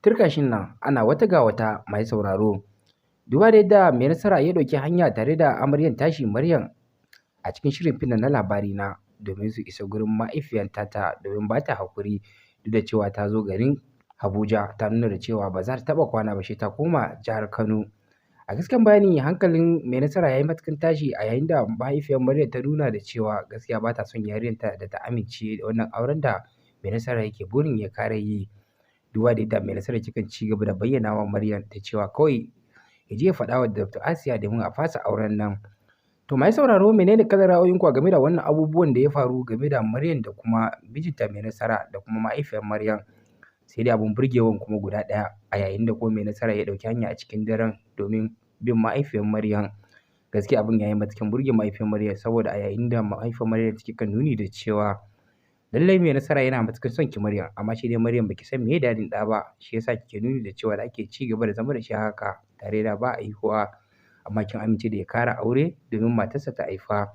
Turkashin nan ana wata ga wata mai sauraro. Duba da yadda mai nasara ya ɗauki hanya tare da amaryan tashi Maryam a cikin shirin fim na labari na domin su isa gurin mahaifiyar ta domin ba ta haƙuri duk da cewa ta zo garin Abuja ta nuna da cewa ba za ta taɓa kwana ba sai ta koma jihar Kano. A gaskiyan bayani hankalin mai nasara ya yi matuƙar tashi a yayin da mahaifiyar Maryam ta nuna da cewa gaskiya ba ta son yarinyarta da ta amince da wannan auren da mai nasara yake burin ya kare yi. Duba da yadda mai nasara kikan ci gaba da bayyana wa Maryam da cewa kawai ya je ya faɗa wa Dr. Asiya domin a fasa auren nan. To mai sauraro menene kalar ra'ayoyinku game da wannan abubuwan da ya faru game da Maryam da kuma mijinta mai nasara da kuma mahaifiyar Maryam? Sai dai abun burgewan kuma guda ɗaya a yayin da kuma mai nasara ya ɗauki hanya a cikin daren domin bin mahaifiyar Maryam. Gaskiya abin ya yi matuƙar burge mahaifiyar Maryam saboda a yayin da mahaifiyar Maryam take kan nuni da cewa lallai mai nasara yana matuƙar son ki Maryam, amma shi dai Maryam baki san meye dadin ɗa ba, shi yasa kike nuni da cewa da ake ci gaba da zama da shi haka tare da ba haihuwa, amma kin amince da ya ƙara aure domin matarsa ta haifa.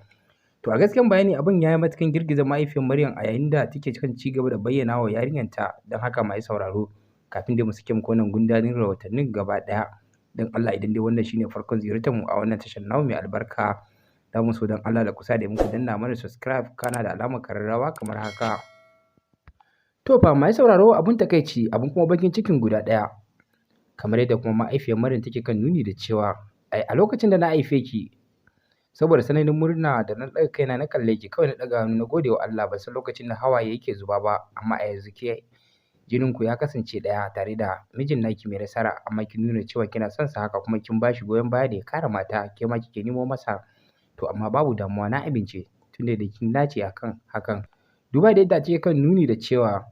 To a gaskiyan bayani abin ya yi matuƙar girgiza mahaifiyar Maryam a yayin da take kan ci gaba da bayyana wa yarinyarta, don haka mai sauraro kafin dai mu sake muku wannan gundarin rahotannin gaba ɗaya, don Allah idan dai wannan shine farkon ziyartar mu a wannan tashar namu mai albarka, za mu so don Allah da kusa da muku danna mana subscribe kana da alamar ƙararrawa kamar haka. To fa mai sauraro abun takaici abun kuma bakin cikin guda ɗaya, kamar yadda kuma mahaifiyar Maryam take kan nuni da cewa a lokacin da na haife ki saboda tsananin murna da na ɗaga kaina na kalle ki kawai na ɗaga hannu na gode wa Allah ban san lokacin da hawaye yake zuba ba, amma a yanzu ke jinin ku ya kasance ɗaya tare da mijin naki mai nasara, amma kin nuna cewa kina son sa haka kuma kin bashi goyon baya da ya kare mata, ke ma kike nemo masa. To amma babu damuwa na amince tunda da kin nace akan hakan. Duba da yadda take kan nuni da cewa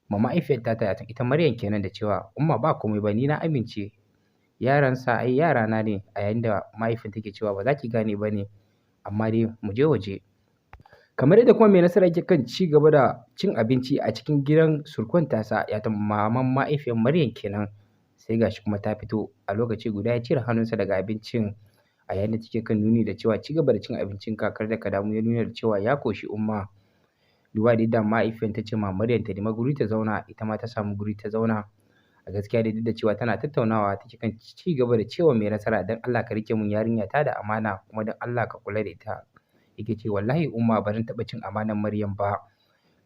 ma mahaifiyar ta ita Maryam kenan da cewa umma ba komai ba ni na amince, yaransa ai yarana ne, a yayin da mahaifiyar take cewa ba za ki gane ba ne, amma dai mu je waje. Kamar yadda kuma mai nasara yake kan ci gaba da cin abinci a cikin gidan surukun tasa ta maman mahaifiyar Maryam kenan, sai gashi kuma ta fito a lokaci guda ya cire hannunsa daga abincin a yayin da take kan nuni da cewa ci gaba da cin abincin ka kar da ka damu, ya nuna da cewa ya koshi umma. Duba da yadda mahaifiyar ta ce ma Maryam ta nemi guri ta zauna, ita ma ta samu guri ta zauna. A gaskiya dai duk da cewa tana tattaunawa take kan ci gaba da cewa mai nasara don Allah ka rike mun yarinya ta da amana kuma don Allah ka kula da ita. Yake ce wallahi umma ba zan taɓa cin amanar Maryam ba.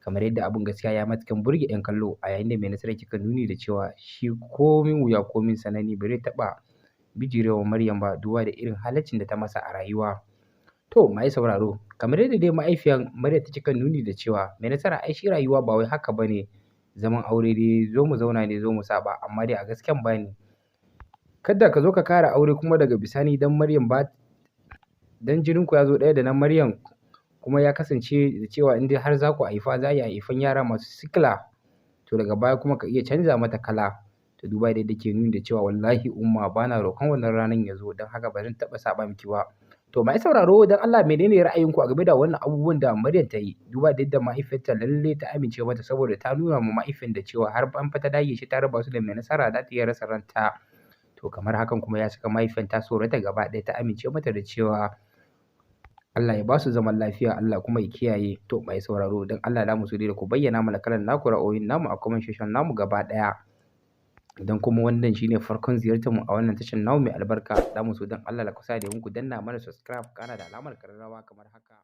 Kamar yadda abun gaskiya ya matuƙar burge 'yan kallo a yayin da mai nasara yake kan nuni da cewa shi komin wuya komin tsanani ba zai taɓa bijirewa Maryam ba duba da irin halaccin da ta masa a rayuwa. To mai sauraro kamar yadda dai mahaifiyar Maryam take kan nuni da cewa mai nasara ai shi rayuwa ba wai haka ba ne, zaman aure dai zo mu zauna ne zo mu saba, amma dai a gaskiyan bayani kada ka zo ka ƙara aure kuma daga bisani don Maryam ba don jininku ya zo ɗaya da na Maryam kuma ya kasance da cewa in dai har za ku haifa za a iya haifan yara masu sikila, to daga baya kuma ka iya canza mata kala. To duba da yadda ke nuni da cewa wallahi umma ba na roƙon wannan ranar ya zo, don haka ba zan taɓa saɓa miki ba. To mai sauraro don Allah menene ra'ayinku a game da wannan abubuwan da Maryam ta yi? Duba da yadda mahaifiyarta lalle ta amince mata saboda ta nuna ma mahaifiyar da cewa har an fa ta dage shi ta raba su da mai nasara za ta iya rasa ranta. To kamar hakan kuma ya saka mahaifiyar ta tsorata gaba ɗaya ta amince mata da cewa Allah ya ba su zaman lafiya, Allah kuma ya kiyaye. To mai sauraro don Allah za mu so dai da ku bayyana mana kalan naku ra'ayoyin namu a comment section namu gaba ɗaya. Idan kuma wannan shine farkon ziyartar mu a wannan tashar namu mai albarka, za mu so don Allah da kusa da ku danna mana subscribe kana da alamar ƙararrawa kamar haka.